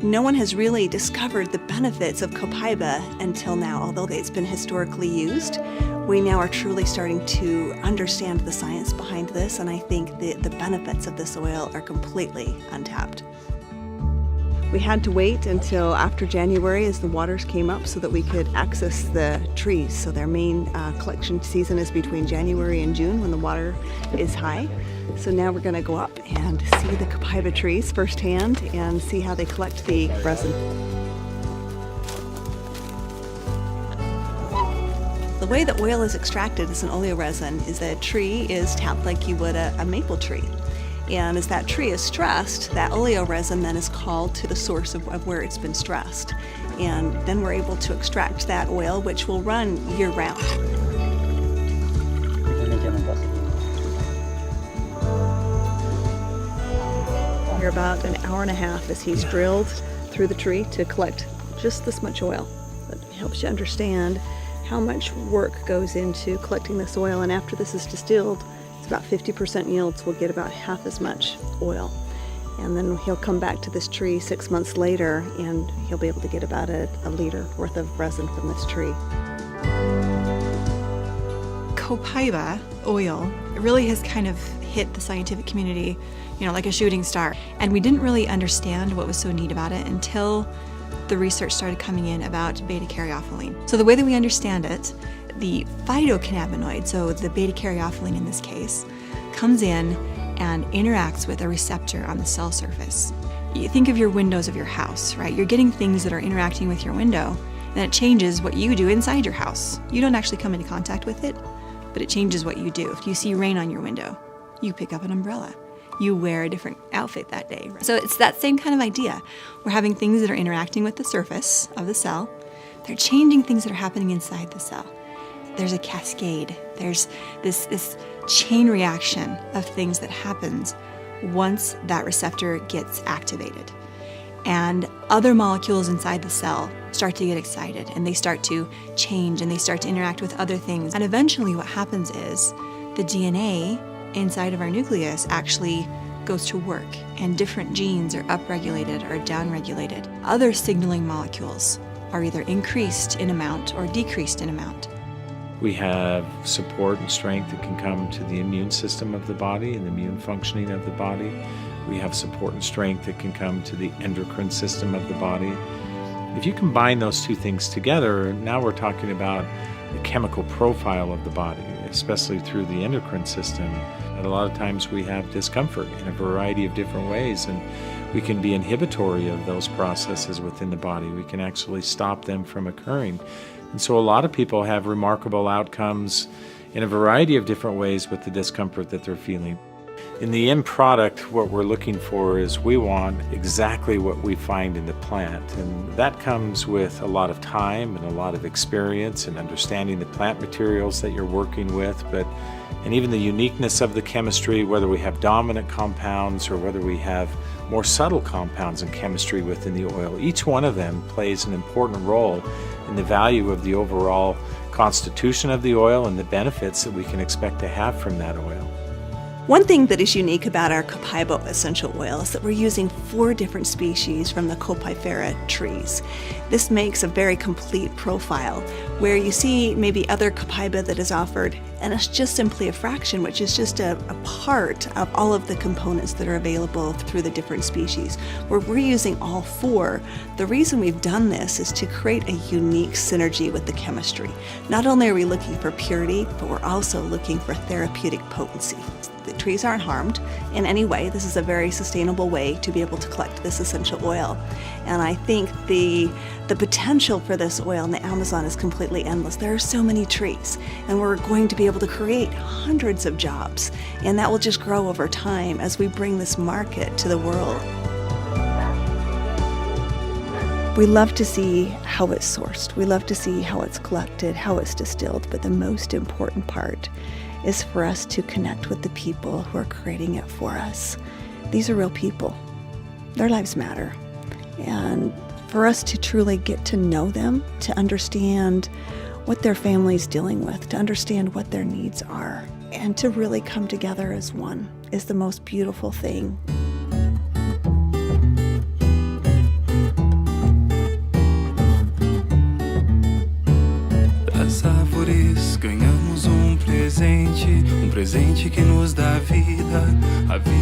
No one has really discovered the benefits of Copaiba until now, although it's been historically used. We now are truly starting to understand the science behind this, and I think the benefits of this oil are completely untapped. We had to wait until after January as the waters came up so that we could access the trees. So their main collection season is between January and June when the water is high. So now we're going to go up and see the Copaiba trees firsthand and see how they collect the resin. The way that oil is extracted as an oleoresin is that a tree is tapped like you would a maple tree. And as that tree is stressed, that oleoresin then is called to the source of where it's been stressed. And then we're able to extract that oil, which will run year-round. You're about an hour and a half as he's drilled through the tree to collect just this much oil. That helps you understand how much work goes into collecting this oil, and after this is distilled, it's about 50% yields. We'll get about half as much oil. And then he'll come back to this tree 6 months later and he'll be able to get about a liter worth of resin from this tree. Copaiba oil really has kind of hit the scientific community, like a shooting star. And we didn't really understand what was so neat about it until the research started coming in about beta-caryophyllene. So the way that we understand it, the phytocannabinoid, so the beta-caryophyllene in this case, comes in and interacts with a receptor on the cell surface. You think of your windows of your house, right? You're getting things that are interacting with your window, and it changes what you do inside your house. You don't actually come into contact with it, but it changes what you do. If you see rain on your window, you pick up an umbrella. You wear a different outfit that day. So it's that same kind of idea. We're having things that are interacting with the surface of the cell. They're changing things that are happening inside the cell. There's a cascade. There's this chain reaction of things that happens once that receptor gets activated. And other molecules inside the cell start to get excited, and they start to change, and they start to interact with other things. And eventually what happens is the DNA inside of our nucleus actually goes to work, and different genes are upregulated or downregulated. Other signaling molecules are either increased in amount or decreased in amount. We have support and strength that can come to the immune system of the body and the immune functioning of the body. We have support and strength that can come to the endocrine system of the body. If you combine those two things together, now we're talking about the chemical profile of the body, especially through the endocrine system. And a lot of times we have discomfort in a variety of different ways, and we can be inhibitory of those processes within the body. We can actually stop them from occurring. And so a lot of people have remarkable outcomes in a variety of different ways with the discomfort that they're feeling. In the end product, what we're looking for is we want exactly what we find in the plant. And that comes with a lot of time and a lot of experience and understanding the plant materials that you're working with, and even the uniqueness of the chemistry, whether we have dominant compounds or whether we have more subtle compounds in chemistry within the oil. Each one of them plays an important role in the value of the overall constitution of the oil and the benefits that we can expect to have from that oil. One thing that is unique about our Copaiba essential oil is that we're using 4 different species from the Copaiba trees. This makes a very complete profile where you see maybe other Copaiba that is offered, and it's just simply a fraction, which is just a part of all of the components that are available through the different species. Where we're using all 4, the reason we've done this is to create a unique synergy with the chemistry. Not only are we looking for purity, but we're also looking for therapeutic potency. The trees aren't harmed in any way. This is a very sustainable way to be able to collect this essential oil. And I think the potential for this oil in the Amazon is completely endless. There are so many trees, and we're going to be able to create hundreds of jobs. And that will just grow over time as we bring this market to the world. We love to see how it's sourced. We love to see how it's collected, how it's distilled. But the most important part is for us to connect with the people who are creating it for us. These are real people. Their lives matter. And for us to truly get to know them, to understand what their family's dealing with, to understand what their needs are, and to really come together as one is the most beautiful thing. ganhamos um presente que nos dá vida, a vida